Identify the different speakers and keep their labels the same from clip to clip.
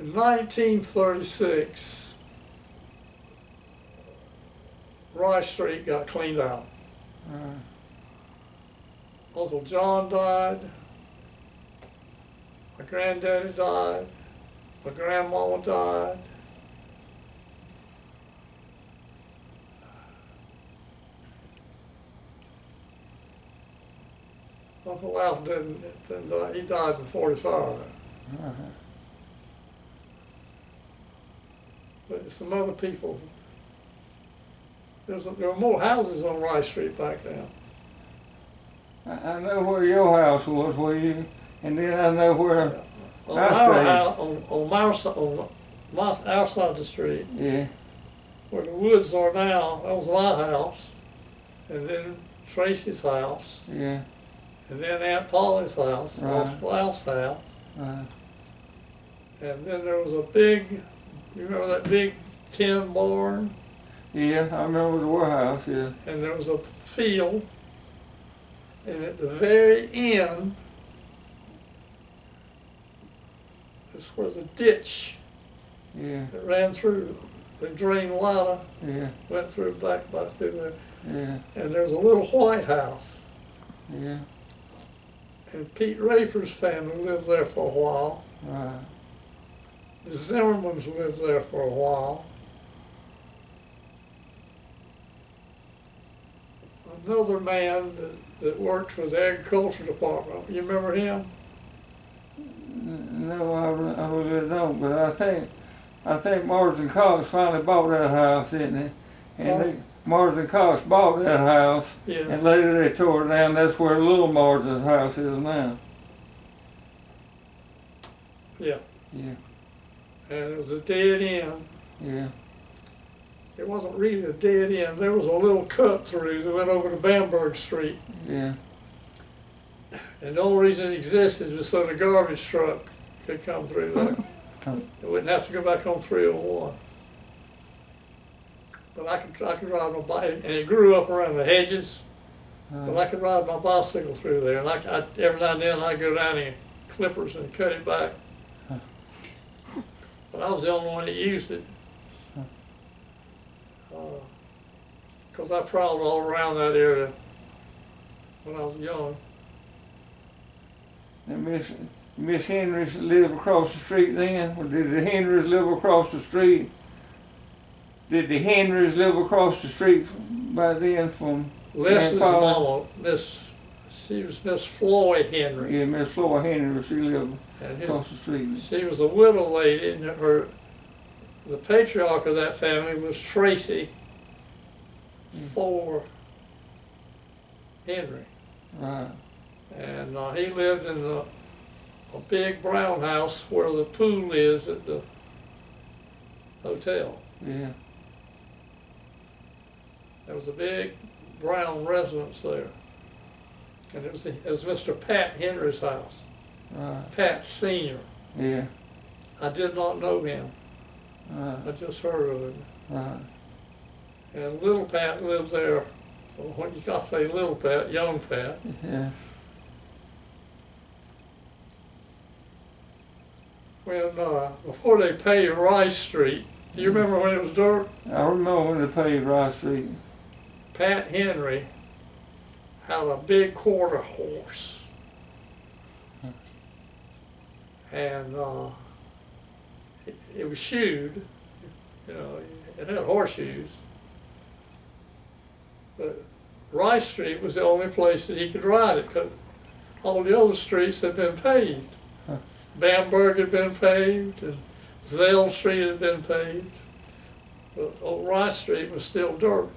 Speaker 1: In 1936, Rice Street got cleaned out. Uncle John died, my granddaddy died, my grandmama died. Uncle Alton didn't die. He died in 45. But some other people, there were more houses on Rice Street back then.
Speaker 2: I know where your house was, and then I know where
Speaker 1: on our house, on our side of the street.
Speaker 2: Yeah.
Speaker 1: Where the woods are now, that was my house, and then Tracy's house.
Speaker 2: Yeah.
Speaker 1: And then Aunt Polly's house,
Speaker 2: Right.
Speaker 1: Ralph's house.
Speaker 2: Right.
Speaker 1: And then there was a big, you remember that big tin barn?
Speaker 2: Yeah, I remember the warehouse, yeah.
Speaker 1: And there was a field, and at the very end, this was a ditch
Speaker 2: Yeah.
Speaker 1: that ran through, the drain Latta,
Speaker 2: Yeah.
Speaker 1: went through back through there.
Speaker 2: Yeah.
Speaker 1: And there was a little white house.
Speaker 2: Yeah.
Speaker 1: And Pete Rafer's family lived there for a while.
Speaker 2: Right.
Speaker 1: The Zimmermans lived there for a while. Another man that worked for the agriculture department, you remember him?
Speaker 2: No, I really don't, but I think Marsden Cox finally bought that house, didn't he? And Marsden Cox bought that house,
Speaker 1: Yeah.
Speaker 2: and later they tore it down. That's where little Marsden's house is now.
Speaker 1: Yeah.
Speaker 2: Yeah.
Speaker 1: And it was a dead end.
Speaker 2: Yeah.
Speaker 1: It wasn't really a dead end. There was a little cut through that went over to Bamberg Street.
Speaker 2: Yeah.
Speaker 1: And the only reason it existed was so the garbage truck could come through there. It wouldn't have to go back on 301. But I could ride my bike, and it grew up around the hedges. But I could ride my bicycle through there, and every now and then I'd go down in clippers and cut it back. But I was the only one that used it. Because I prowled all around that area when I was young.
Speaker 2: And Miss Henrys lived across the street then? Or did the Henrys live across the street? Did the Henrys live across the street by then from
Speaker 1: Leslie's mama, she was Miss Floyd Henry.
Speaker 2: Yeah, Miss Floyd Henry, she lived across the street.
Speaker 1: She was a widow lady, and the patriarch of that family was Tracy for Henry.
Speaker 2: Right.
Speaker 1: And he lived in a big brown house where the pool is at the hotel.
Speaker 2: Yeah.
Speaker 1: There was a big brown residence there. And it was Mr. Pat Henry's house.
Speaker 2: Right.
Speaker 1: Pat Sr.
Speaker 2: Yeah.
Speaker 1: I did not know him.
Speaker 2: Right.
Speaker 1: I just heard of him.
Speaker 2: Right.
Speaker 1: And little Pat lived there. Well, what you gotta say, little Pat, young Pat.
Speaker 2: Yeah.
Speaker 1: When before they paved Rice Street, do you remember when it was dirt?
Speaker 2: I remember when they paved Rice Street.
Speaker 1: Pat Henry had a big quarter horse. And it was shoed, you know, it had horseshoes. But Rice Street was the only place that he could ride it, because all the other streets had been paved. Bamberg had been paved, and Zell Street had been paved, but old Rice Street was still dirt.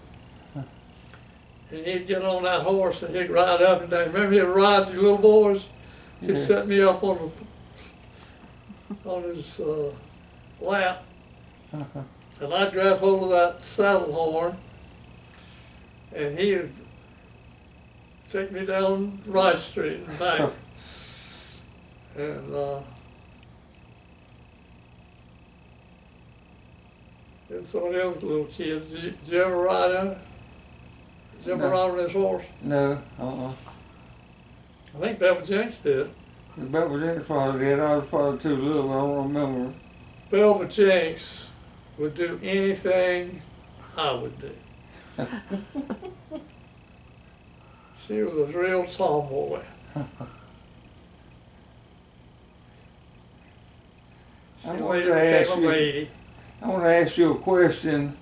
Speaker 1: And he'd get on that horse and he'd ride up and down. Remember he'd ride the little boys? He'd set me up on his lap, and I'd grab hold of that saddle horn, and he would take me down Rice Street and back. And then some of the other little kids, did you ever ride on it? Did you ever ride on this horse?
Speaker 2: No,
Speaker 1: I think Bevel Jenks did.
Speaker 2: The Bevel Jenks probably did. I was probably too little, I don't remember.
Speaker 1: Belva Jenks would do anything I would do. She was a real tomboy. She
Speaker 2: I wanted
Speaker 1: later
Speaker 2: to ask
Speaker 1: became a
Speaker 2: you-
Speaker 1: lady.
Speaker 2: I want to ask you a question.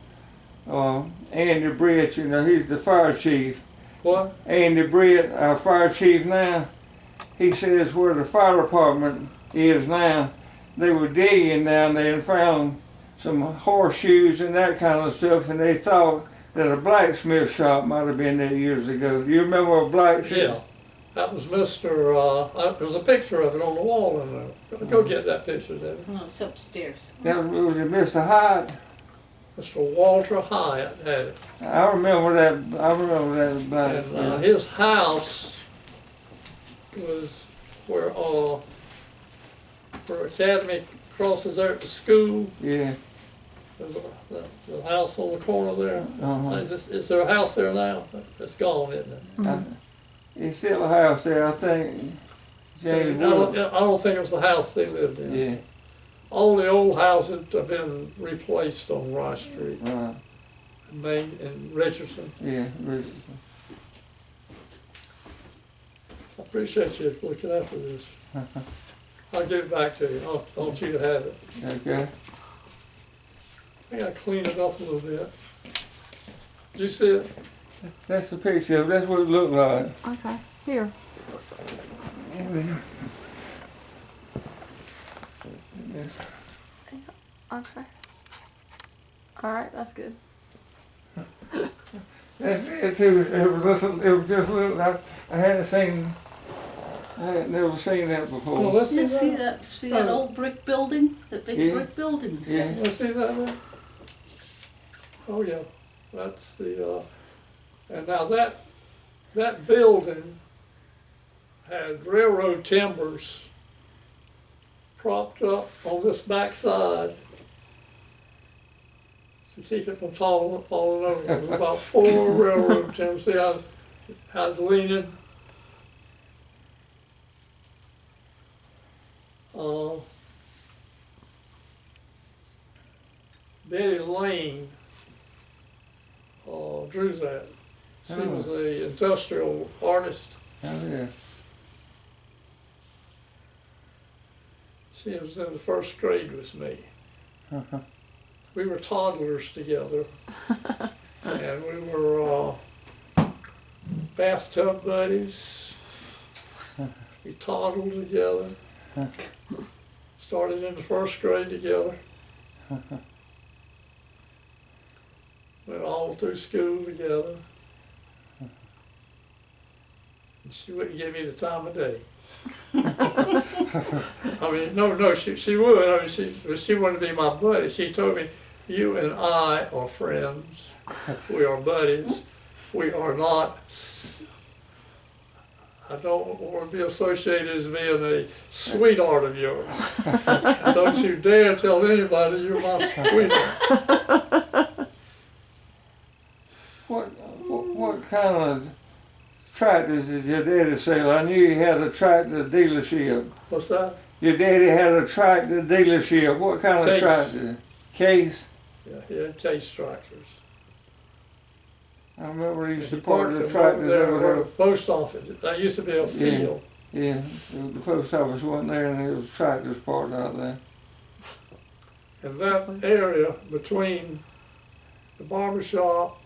Speaker 2: Andy Britt, you know, he's the fire chief.
Speaker 1: What?
Speaker 2: Andy Britt, our fire chief now, he says where the fire department is now, they were digging down there and found some horseshoes and that kind of stuff, and they thought that a blacksmith shop might have been there years ago. Do you remember a blacksmith?
Speaker 1: Yeah. That was Mr. There's a picture of it on the wall in there. Go get that picture, Debbie.
Speaker 3: Oh, it's upstairs.
Speaker 2: That was it Mr. Hyatt?
Speaker 1: Mr. Walter Hyatt had it.
Speaker 2: I remember that. I remember that
Speaker 1: And
Speaker 2: blacksmith.
Speaker 1: his house was where Academy crosses there at the school.
Speaker 2: Yeah.
Speaker 1: There's the house on the corner there.
Speaker 2: Uh-huh.
Speaker 1: Is there a house there now? It's gone, isn't it?
Speaker 2: It's still a house there, I think.
Speaker 1: I
Speaker 2: James
Speaker 1: don't,
Speaker 2: Wood.
Speaker 1: I don't think it was the house they lived in.
Speaker 2: Yeah.
Speaker 1: All the old houses have been replaced on Rice Street,
Speaker 2: Right.
Speaker 1: Main and Richardson.
Speaker 2: Yeah. Richardson.
Speaker 1: I appreciate you looking after this. I'll give it back to you. I want you to have it.
Speaker 2: Okay.
Speaker 1: I gotta clean it up a little bit. Did you see it?
Speaker 2: That's the picture of it. That's what it looked like.
Speaker 4: Okay, here. Okay. All right, that's good.
Speaker 2: It was just a little. I hadn't seen. I had never seen that
Speaker 1: Well,
Speaker 2: before.
Speaker 1: let's
Speaker 3: You
Speaker 1: see
Speaker 3: see
Speaker 1: that.
Speaker 3: that
Speaker 1: Oh.
Speaker 3: old brick building? The big
Speaker 2: Yeah.
Speaker 3: brick buildings?
Speaker 2: Yeah.
Speaker 1: Let's see that there. Oh, yeah. That's the, and now that building had railroad timbers propped up on this back side to keep it from falling over. There was about 4 railroad timbers. See how it's leaning? Betty Lane drew that. She
Speaker 2: Oh.
Speaker 1: was a industrial artist.
Speaker 2: Oh yeah.
Speaker 1: She was in the first grade with me.
Speaker 2: Uh-huh.
Speaker 1: We were toddlers together, and we were bathtub buddies. We toddled together. Started in the first grade together. Went all through school together. And she wouldn't give me the time of day. I mean, no, she would. I mean, she wanted to be my buddy. She told me, "You and I are friends. We are buddies. We are not. I don't want to be associated as being a sweetheart of yours. Don't you dare tell anybody you're my sweetheart."
Speaker 2: What kind of tractors did your daddy sell? I knew he had a tractor dealership.
Speaker 1: What's that?
Speaker 2: Your daddy had a tractor dealership. What kind of
Speaker 1: Case.
Speaker 2: tractor? Case.
Speaker 1: Yeah, he had Case tractors.
Speaker 2: I remember he used to
Speaker 1: He
Speaker 2: park
Speaker 1: parked
Speaker 2: the
Speaker 1: them
Speaker 2: tractors
Speaker 1: there
Speaker 2: over
Speaker 1: where
Speaker 2: there.
Speaker 1: the post office. That used to be a field.
Speaker 2: Yeah, the post office wasn't there, and there was tractors parked out there.
Speaker 1: And that area between the barber shop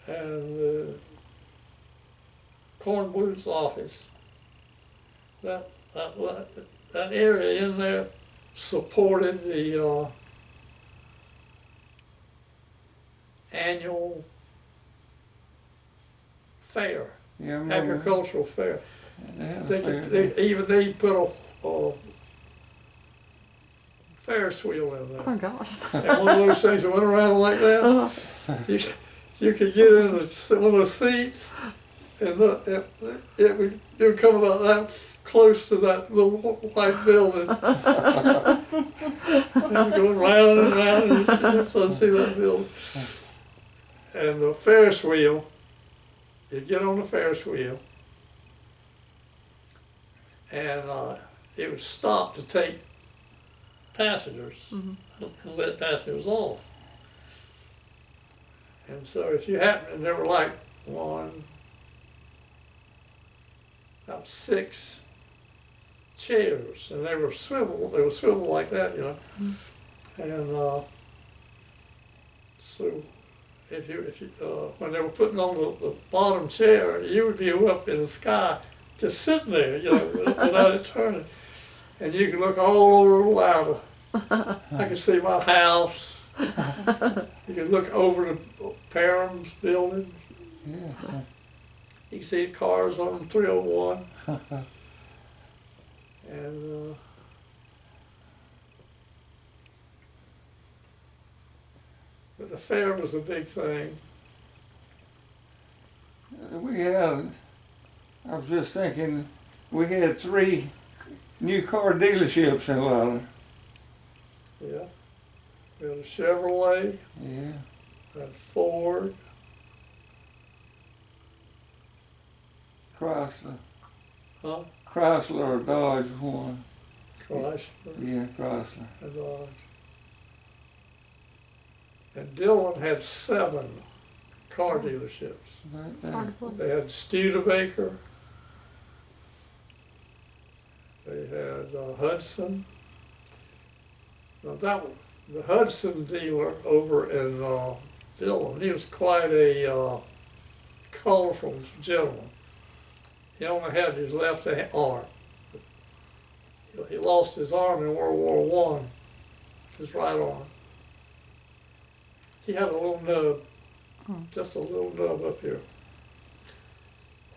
Speaker 1: and the Corn Blues office, that area in there supported the annual fair,
Speaker 2: Yeah, I remember.
Speaker 1: agricultural fair.
Speaker 2: They had a
Speaker 1: They
Speaker 2: fair
Speaker 1: could,
Speaker 2: there.
Speaker 1: they put a Ferris wheel in there.
Speaker 4: Oh gosh.
Speaker 1: And one of those things that went around like that, you could get in one of the seats, and it would come about that close to that little white building. And going round and round, and you should see that building. And the Ferris wheel, you get on the Ferris wheel, and it would stop to take passengers
Speaker 4: Mhm.
Speaker 1: and let passengers off. And so if you happen, and there were like about 6 chairs, and they were swivel like that, you know. And so if you when they were putting on the bottom chair, you would be up in the sky just sitting there, you know, without it turning. And you could look all over Latta. I could see my house. You could look over the Fairgrounds buildings.
Speaker 2: Yeah.
Speaker 1: You could see cars on 301. And but the fair was a big thing.
Speaker 2: I was just thinking, we had 3 new car dealerships in Latta.
Speaker 1: Yeah. We had a Chevrolet,
Speaker 2: Yeah.
Speaker 1: we had Ford,
Speaker 2: Chrysler.
Speaker 1: huh?
Speaker 2: Chrysler or Dodge one.
Speaker 1: Chrysler,
Speaker 2: Yeah, Chrysler.
Speaker 1: and Dodge. And Dillon had 7 car dealerships.
Speaker 2: Right
Speaker 4: It's hard
Speaker 2: there.
Speaker 4: to believe.
Speaker 1: They had Studebaker. They had Hudson. Now that was the Hudson dealer over in Dillon. He was quite a colorful gentleman. He only had his left arm. He lost his arm in World War I, his right arm. He had a little nub, just a little nub up here.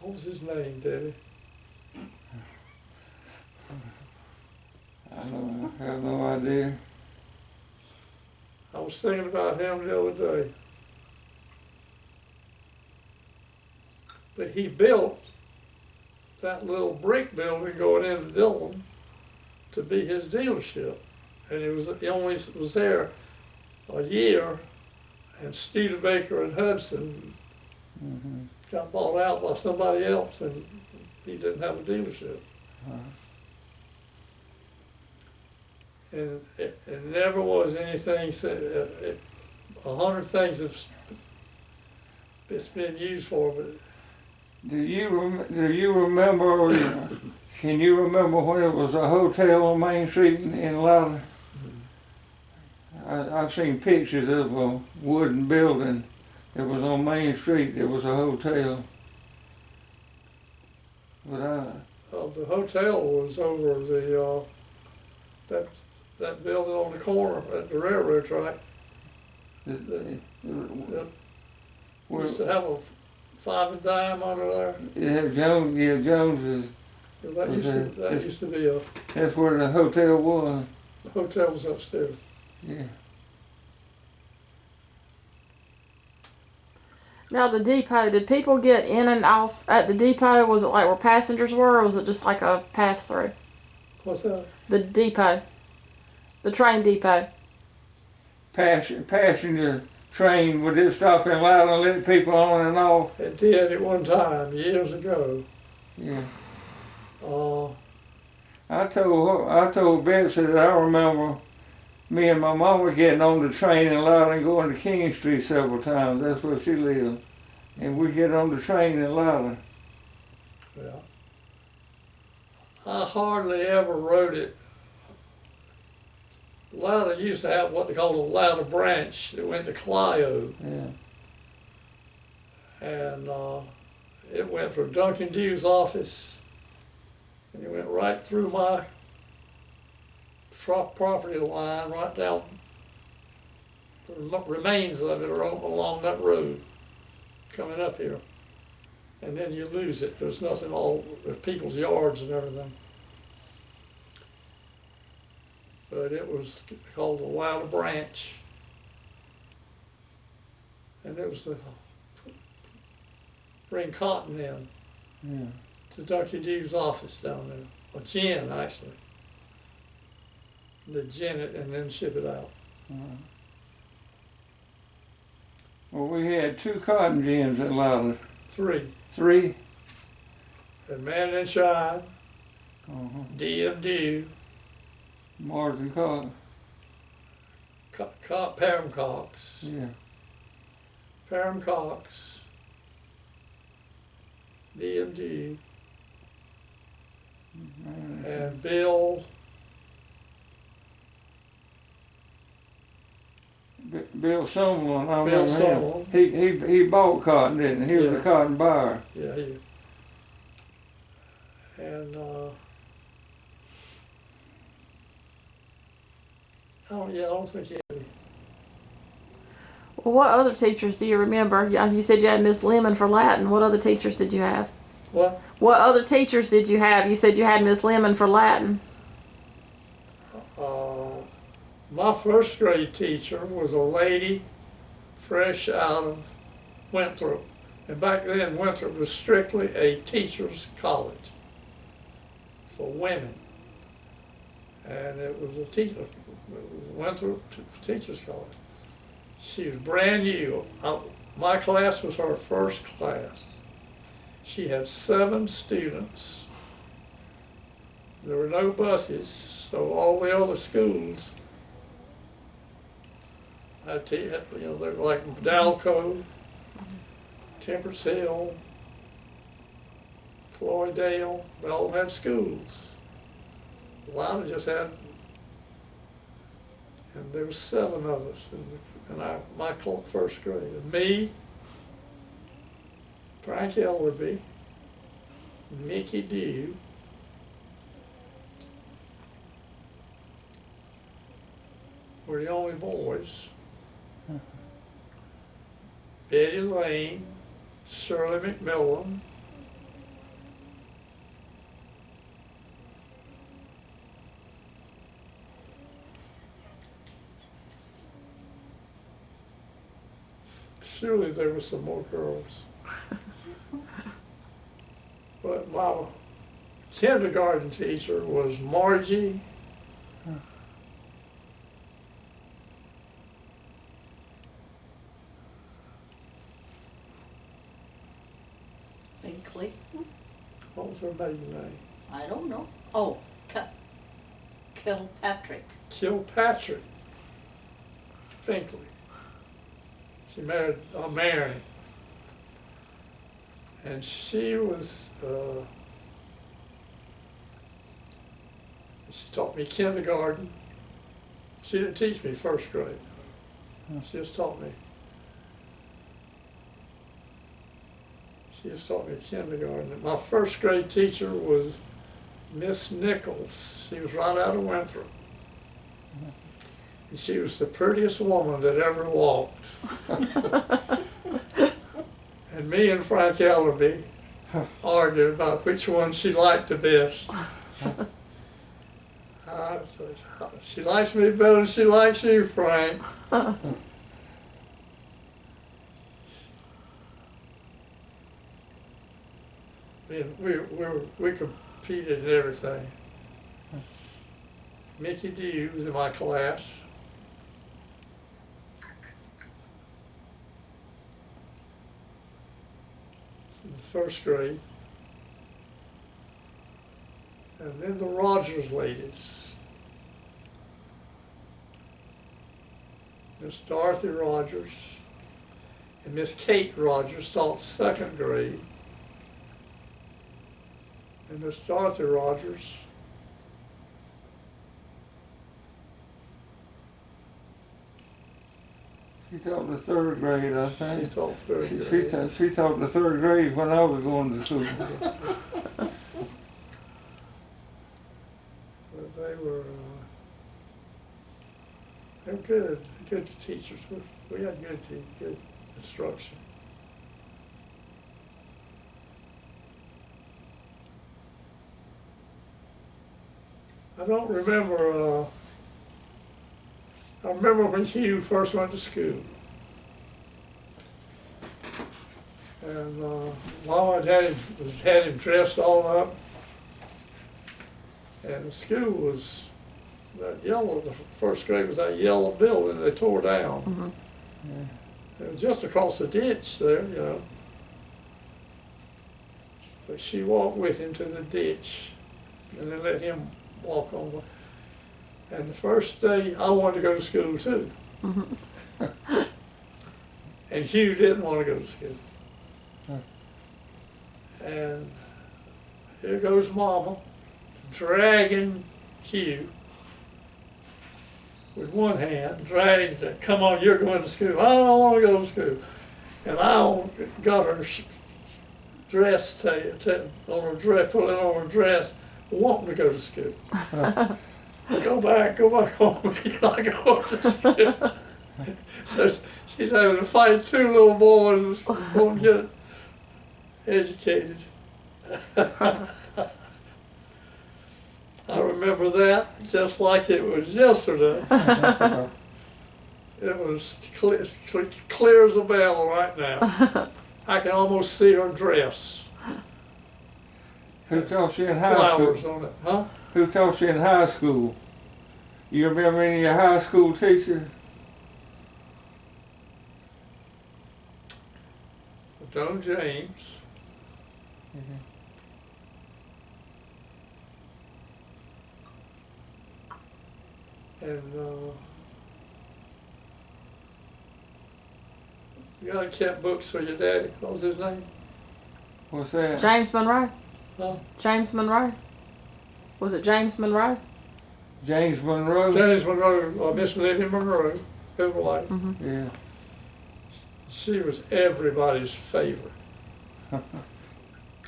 Speaker 1: What was his name, Debbie?
Speaker 2: I have no idea.
Speaker 1: I was thinking about him the other day. But he built that little brick building going into Dillon to be his dealership. And he only was there a year, and Studebaker and Hudson
Speaker 2: Mm-hmm.
Speaker 1: got bought out by somebody else, and he didn't have a dealership. And it never was anything said. 100 things it's been used for, but
Speaker 2: Do you remember? Or can you remember when it was a hotel on Main Street in Latta? I've seen pictures of a wooden building that was on Main Street. It was a hotel. But
Speaker 1: the hotel was over that building on the corner at the railroad track. It used to have a 5 and dime under there.
Speaker 2: yeah, Jones is.
Speaker 1: That used to be
Speaker 2: That's where the hotel was.
Speaker 1: the hotel was upstairs.
Speaker 2: Yeah.
Speaker 4: Now the depot, did people get in and off at the depot? Was it like where passengers were, or was it just like a pass through?
Speaker 1: What's that?
Speaker 4: The depot, the train depot.
Speaker 2: Passenger train, would it stop in Latta and let people on and off?
Speaker 1: It did at one time, years ago.
Speaker 2: Yeah.
Speaker 1: Uh,
Speaker 2: I told Betsy that I remember me and my mama getting on the train in Latta and going to King Street several times. That's where she lived. And we get on the train in Latta.
Speaker 1: yeah. I hardly ever rode it. Latta used to have what they call a Latta branch that went to Clio.
Speaker 2: Yeah.
Speaker 1: And it went from Duncan Dew's office, and it went right through my property line, right down. The remains of it are along that road, coming up here. And then you lose it. There's nothing there's people's yards and everything. But it was called the Latta Branch. And it was to bring cotton in
Speaker 2: Yeah.
Speaker 1: to Dr. Dew's office down there, or gin actually. They gin it and then ship it out.
Speaker 2: Well, we had 2 cotton gins in Latta.
Speaker 1: 3.
Speaker 2: 3.
Speaker 1: And Man and Shine,
Speaker 2: Uh-huh.
Speaker 1: D and Dew,
Speaker 2: Mars and Cotton.
Speaker 1: Pam Cox.
Speaker 2: Yeah.
Speaker 1: Pam Cox. DMD. And Bill.
Speaker 2: Bill Sumlin, I
Speaker 1: Bill
Speaker 2: remember him.
Speaker 1: Sumlin.
Speaker 2: He bought cotton, didn't he? He was
Speaker 1: Yeah.
Speaker 2: a cotton buyer.
Speaker 1: Yeah, he. And I don't think he.
Speaker 4: Well, what other teachers do you remember? You said you had Miss Lemon for Latin. What other teachers did you have?
Speaker 1: What?
Speaker 4: What other teachers did you have? You said you had Miss Lemon for Latin.
Speaker 1: My first grade teacher was a lady fresh out of Winthrop. And back then, Winthrop was strictly a teacher's college for women. And it was a teacher, it was Winthrop Teachers College. She was brand new. My class was her first class. She had 7 students. There were no buses, so all the other schools had, they were like Dalco, Temperance Hill, Floydale, they all had schools. Latta just had, and there were 7 of us in my first grade. And me, Frank Ellerby, Mickey Dew, were the only boys. Betty Lane, Shirley McMillan, surely there were some more girls. But my kindergarten teacher was Margie
Speaker 3: Finklea.
Speaker 1: what was her maiden name?
Speaker 3: I don't know. Oh, Kilpatrick.
Speaker 1: Kilpatrick Finklea. She married Mary. And she was, she taught me kindergarten. She didn't teach me first grade. She just taught me. She just taught me kindergarten. And my first grade teacher was Miss Nichols. She was right out of Winthrop. And she was the prettiest woman that ever walked. And me and Frank Ellerby argued about which one she liked the best. I said, she likes me better than she likes you, Frank. And we competed in everything. Mickey D was in my class. In the first grade. And then the Rogers ladies. Miss Dorothy Rogers and Miss Kate Rogers taught second grade. And Miss Dorothy Rogers
Speaker 2: She taught the 3rd grade, I think.
Speaker 1: she taught third grade.
Speaker 2: She taught the 3rd grade when I was going to school.
Speaker 1: But they were good teachers. We had good instruction. I don't remember. I remember when Hugh first went to school, and Mama had him dressed all up, and the school was that yellow. The first grade was that yellow building they tore down.
Speaker 4: Mm-hmm.
Speaker 1: It was just across the ditch there, you know. But she walked with him to the ditch, and then let him walk on. And the first day, I wanted to go to school too. And Hugh didn't want to go to school.
Speaker 2: Huh.
Speaker 1: And here goes Mama dragging Hugh with one hand, dragging, saying, come on, you're going to school. I don't want to go to school. And I got her dress, on her dress, pulling on her dress, wanting to go to school. Go back home. You're not going to school. So she's having to fight two little boys who won't get educated. I remember that just like it was yesterday. It was clear as a bell right now. I can almost see her dress.
Speaker 2: Who taught you in high
Speaker 1: Flowers
Speaker 2: school?
Speaker 1: on it, huh?
Speaker 2: Who taught you in high school? You remember any of your high school teachers?
Speaker 1: Joan James. And you gotta kept books for your daddy. What was his name?
Speaker 2: What's that?
Speaker 4: James Monroe?
Speaker 1: Huh?
Speaker 4: James Monroe? Was it James Monroe?
Speaker 2: James Monroe?
Speaker 1: James Monroe, Miss Lily Monroe, his wife.
Speaker 2: Yeah.
Speaker 1: She was everybody's favorite.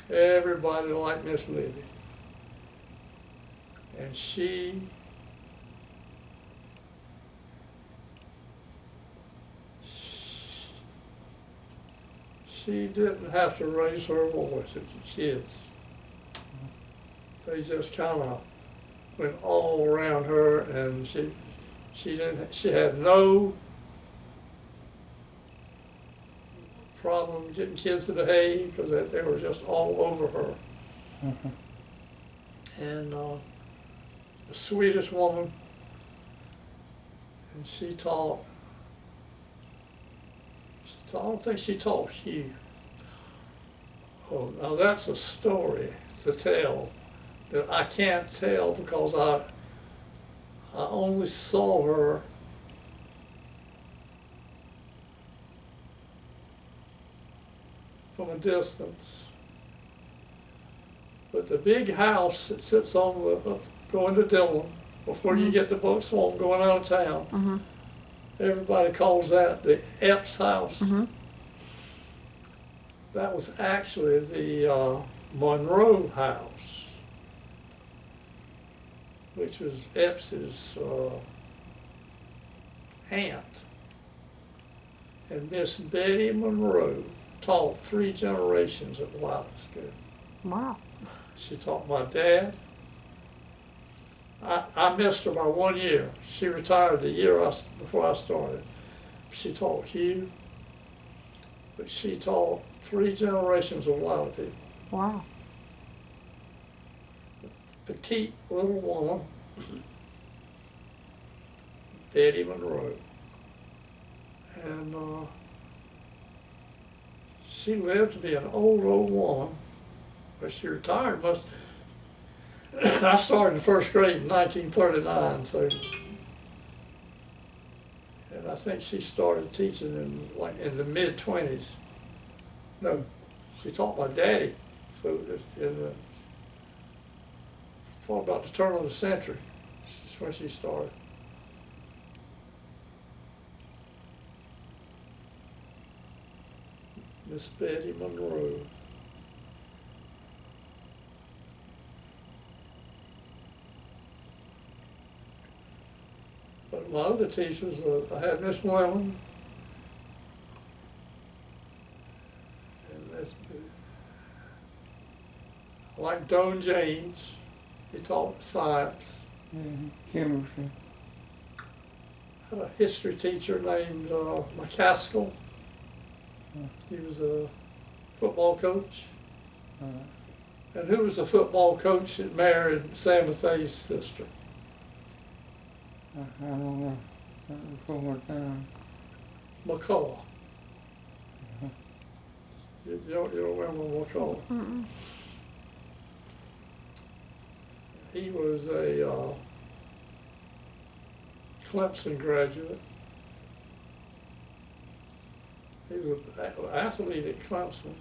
Speaker 1: Everybody liked Miss Lily. And she didn't have to raise her voice at the kids. They just kind of went all around her, and she had no problem getting kids to behave because they were just all over her. And the sweetest woman, and she taught. I don't think she taught Hugh. Oh, now that's a story to tell that I can't tell because I only saw her from a distance. But the big house that sits on the, going to Dillon, before you get to Buckswamp going out of town, everybody calls that the Epps house. That was actually the Monroe house, which was Epps's aunt. And Miss Betty Monroe taught 3 generations at Latta School.
Speaker 4: Wow.
Speaker 1: She taught my dad. I missed her by 1 year. She retired the year before I started. She taught Hugh, but she taught 3 generations of Latta people.
Speaker 4: Wow.
Speaker 1: Petite little woman, Betty Monroe. And she lived to be an old woman, but she retired I started in 1st grade in 1939, so, and I think she started teaching in the mid-20s. No, she taught my daddy, so for about the turn of the century, that's when she started. Miss Betty Monroe. But my other teachers, I had Miss Lemon, and I like Don James. He taught science.
Speaker 2: Chemistry.
Speaker 1: I had a history teacher named McCaskill. He was a football coach. And who was the football coach that married Sam Mathay's sister?
Speaker 2: I don't know. One more time.
Speaker 1: McCall. You don't remember McCall? He was a Clemson graduate, He was an athlete at Clemson.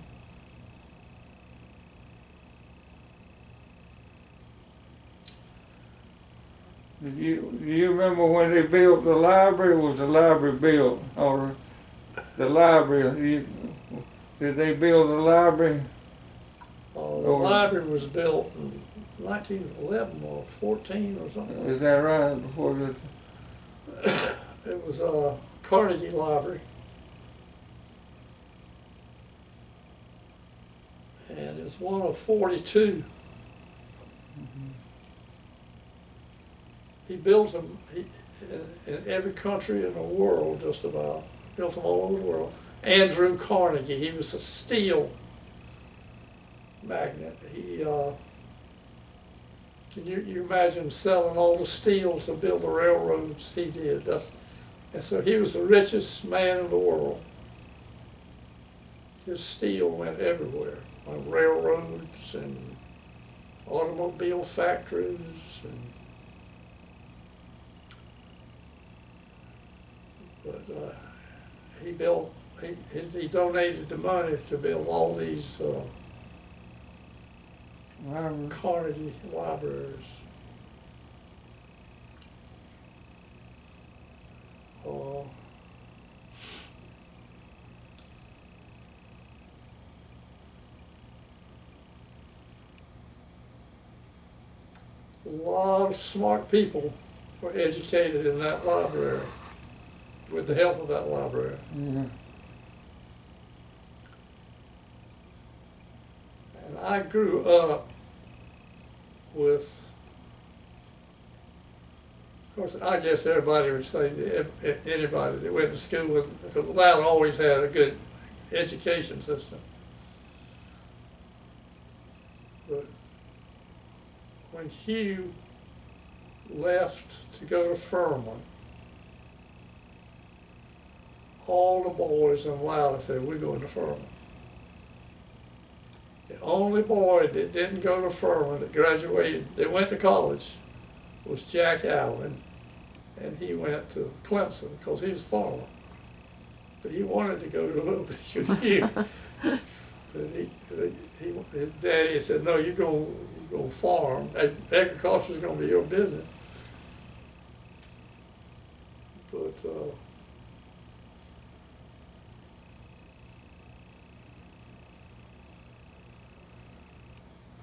Speaker 2: Do you remember when they built the library? Was the library built, or the library? Did they build the library?
Speaker 1: The
Speaker 2: Or-
Speaker 1: library was built in 1911 or 14 or something.
Speaker 2: Is that right? Before the
Speaker 1: It was a Carnegie Library. And it's one of 42. He built them in every country in the world, just about. Built them all over the world. Andrew Carnegie, he was a steel magnate. He, can you imagine selling all the steel to build the railroads? He did. And so he was the richest man in the world. His steel went everywhere, on railroads and automobile factories. But he donated the money to build all these
Speaker 2: library?
Speaker 1: Carnegie libraries. A lot of smart people were educated in that library with the help of that library.
Speaker 2: Yeah.
Speaker 1: And I grew up with, of course, I guess everybody would say, anybody that went to school with, because Latta always had a good education system. But when Hugh left to go to Furman, all the boys in Latta said, we're going to Furman. The only boy that didn't go to Furman, that graduated, that went to college, was Jack Allen, and he went to Clemson because he's a farmer. But he wanted to go to Little Big Hugh. But his daddy said, no, you're going to farm. Agriculture is going to be your business. But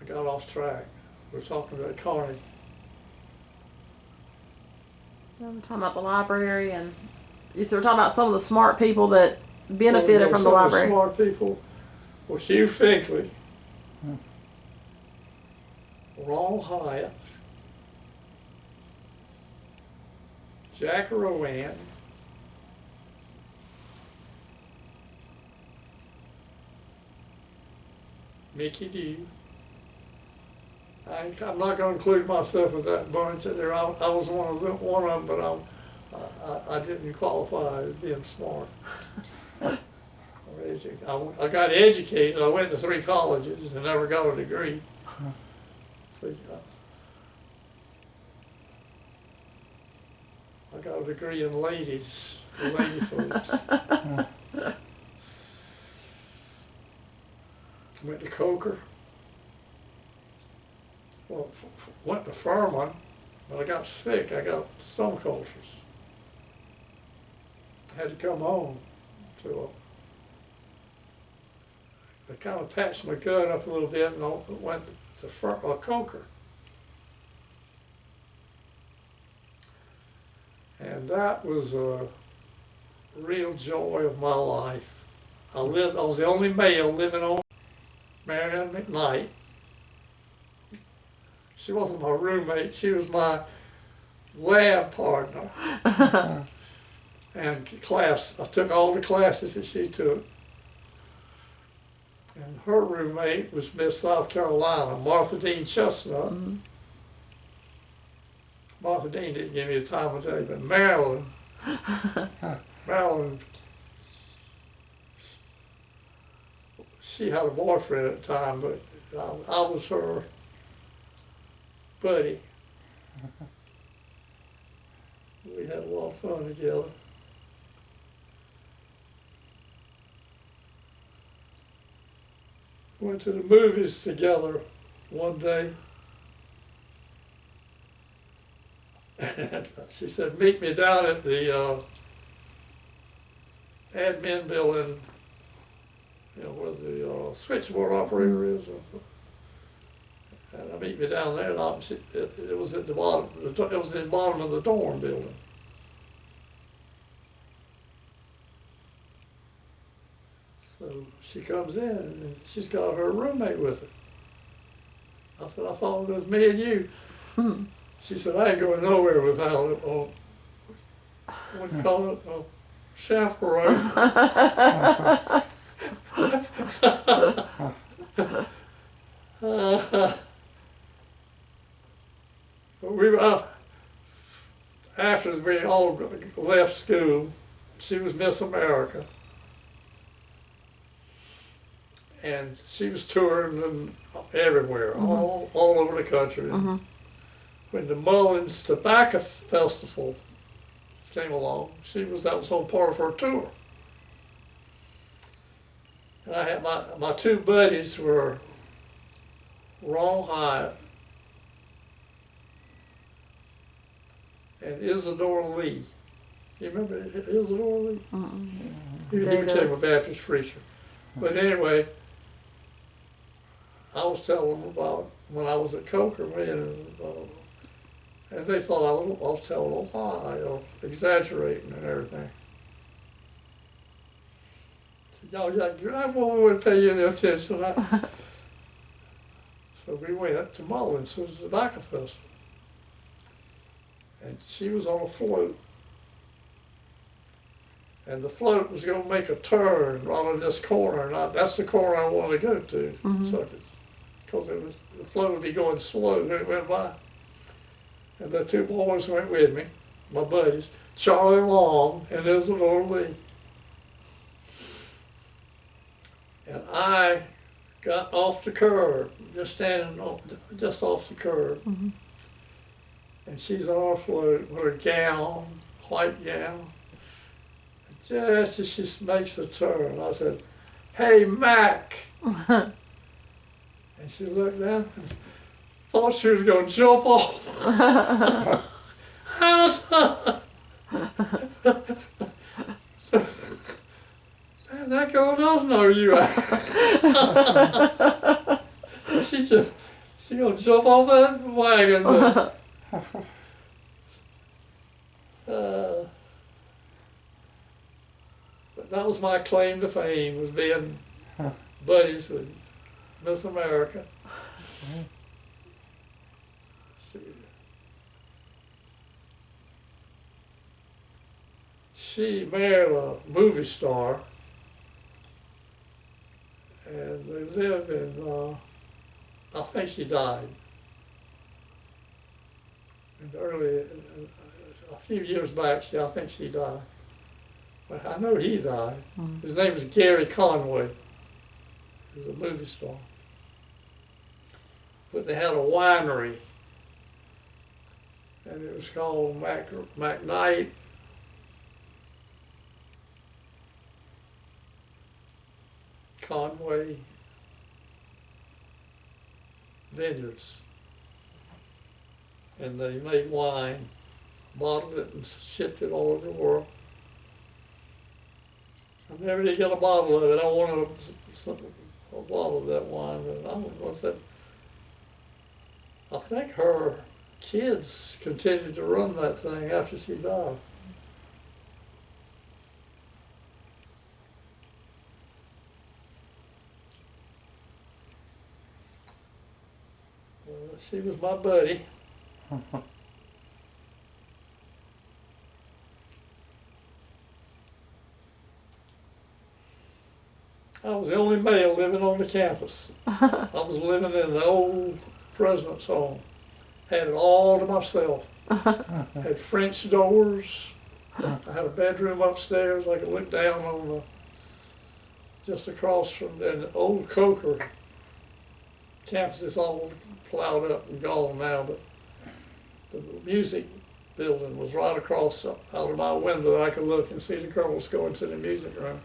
Speaker 1: I got off track. We're talking about Carnegie.
Speaker 4: We're talking about the library, and you were talking about some of the smart people that benefited from the
Speaker 1: Some of
Speaker 4: library.
Speaker 1: Smart people. Well, Hugh Finklea, Ron Hyatt, Jack Rowan, Mickey Dew. I'm not going to include myself with that bunch. I was one of them, but I didn't qualify as being smart. I got educated. I went to 3 colleges and never got a degree. I got a degree in ladies, the lady folks. Went to Coker. Well, went to Furman, but I got sick. I got stomach ulcers. I had to come home. So I kind of patched my gut up a little bit and I went to Coker. And that was a real joy of my life. I was the only male living on Marianne McKnight. She wasn't my roommate, she was my lab partner. And class, I took all the classes that she took. And her roommate was Miss South Carolina, Martha Dean Chestnut.
Speaker 4: Mm-hmm.
Speaker 1: Martha Dean didn't give me the time of day, but Marilyn, she had a boyfriend at the time, but I was her buddy. We had a lot of fun together. went to the movies together one day. And she said, meet me down at the admin building, where the switchboard operator is. And I meet me down there, and it was at the bottom. It was in the bottom of the dorm building. So she comes in, and she's got her roommate with her. I said, I thought it was me and you. She said, I ain't going nowhere without it. What do you call it? Chaperone. After we all left school, she was Miss America. And she was touring everywhere, all over the country. When the Mullins Tobacco Festival came along, that was on part of her tour. And I had my two buddies were Ron Hyatt and Isadora Lee. You remember Isadora Lee? He became a Baptist preacher. But anyway, I was telling them about when I was at Coker, and they thought I was telling a lie, exaggerating and everything. I wouldn't pay you any attention. So we went to Mullins, it was the tobacco festival. And she was on a float. And the float was going to make a turn right on this corner. And that's the corner I wanted to go to. Because the float would be going slow when it went by. And the two boys went with me, my buddies, Charlie Long and Isadora Lee. And I got off the curb, just standing just off the curb. And she's on her float with her gown, white gown. And just as she makes the turn, I said, "Hey, Mac." And she looked down and thought she was going to jump off. Man, that girl does know you. She gonna jump off that wagon. But that was my claim to fame, was being buddies with Miss America. She married a movie star, and they lived in, I think she died. A few years back, I think she died. But I know he died. His name was Gary Conway. He was a movie star. But they had a winery, and it was called McKnight Conway Vineyards. And they made wine, bottled it, and shipped it all over the world. I never did get a bottle of it. I wanted a bottle of that wine, but I don't know if that. I think her kids continued to run that thing after she died. She was my buddy. I was the only male living on the campus. I was living in the old president's home. Had it all to myself. Had French doors. I had a bedroom upstairs. I could look down on just across from the old Coker campus. Is all plowed up and gone now, but the music building was right across out of my window. I could look and see the girls going to the music room.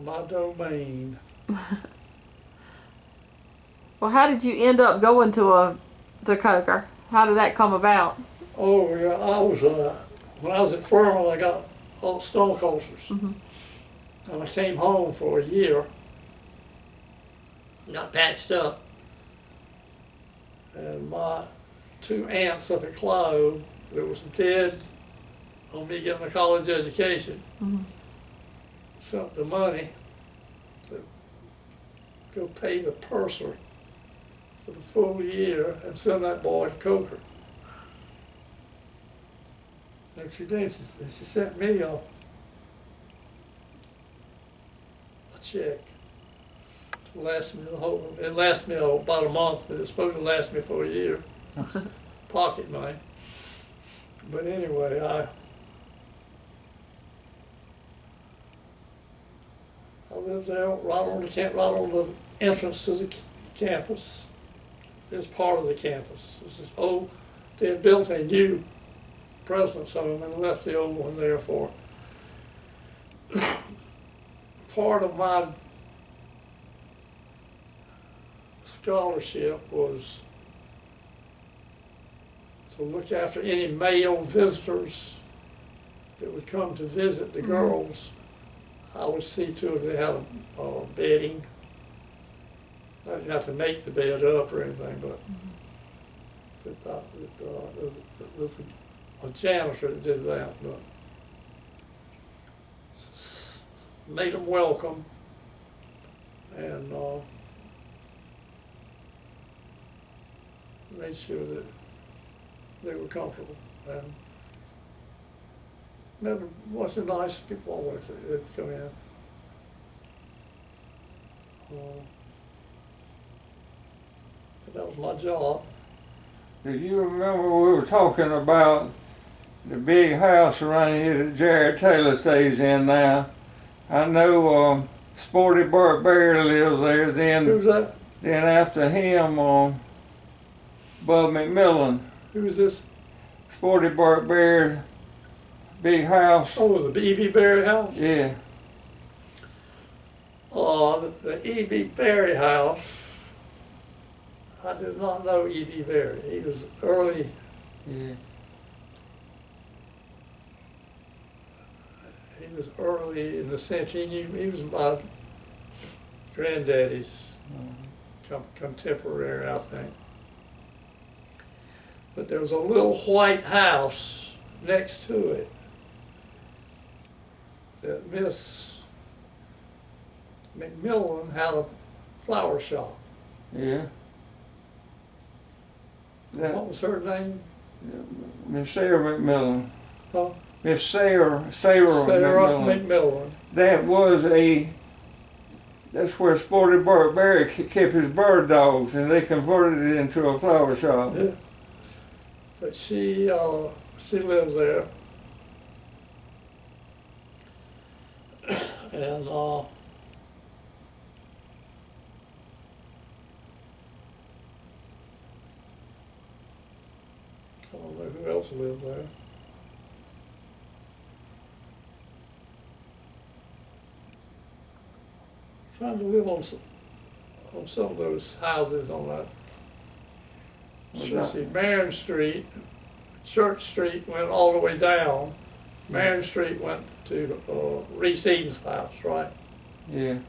Speaker 1: my domain.
Speaker 4: Well, how did you end up going to Coker? How did that come about?
Speaker 1: Oh, yeah, when I was at Furman, I got all stone ulcers.
Speaker 4: Mhm.
Speaker 1: And I came home for a year, got patched up. And my two aunts up at Clough that was dead on me getting a college education,
Speaker 4: Mhm.
Speaker 1: sent the money to go pay the purser for the full year and send that boy to Coker. And she did, she sent me a check to last me the whole, it lasted me about a month, but it's supposed to last me for a year. Pocket money. But anyway, I lived there right on the entrance to the campus. It's part of the campus. This is old, they had built a new president's home and left the old one there for part of my scholarship was to look after any male visitors that would come to visit the girls. I would see to it they had bedding. I didn't have to make the bed up or anything, but there was a janitor that did that. But made them welcome, and made sure that they were comfortable. And never was a nice people always would come in. But that was my job.
Speaker 2: Do you remember we were talking about the big house around here that Jared Taylor stays in now? I know Sporty Bart Bear lives there.
Speaker 1: Who's that?
Speaker 2: Then after him, Bub McMillan.
Speaker 1: Who is this?
Speaker 2: Sporty Bart Bear, big house.
Speaker 1: Oh, the E.B. Berry house?
Speaker 2: Yeah.
Speaker 1: The E.B. Berry house, I did not know E.B. Berry. He was early.
Speaker 2: Yeah.
Speaker 1: He was early in the century. He was my granddaddy's contemporary, I think. But there was a little white house next to it that Miss McMillan had a flower shop.
Speaker 2: Yeah.
Speaker 1: What was her name?
Speaker 2: Miss Sarah McMillan.
Speaker 1: Huh?
Speaker 2: Miss Sarah McMillan.
Speaker 1: McMillan.
Speaker 2: That's where Sporty Bart Bear kept his bird dogs, and they converted it into a flower shop.
Speaker 1: Yeah. But she lives there. And I don't know who else lives there. Trying to live on some of those houses on that. Let's see, Marion Street, Church Street went all the way down. Marion Street went to Reese Eden's house, right?
Speaker 2: Yeah.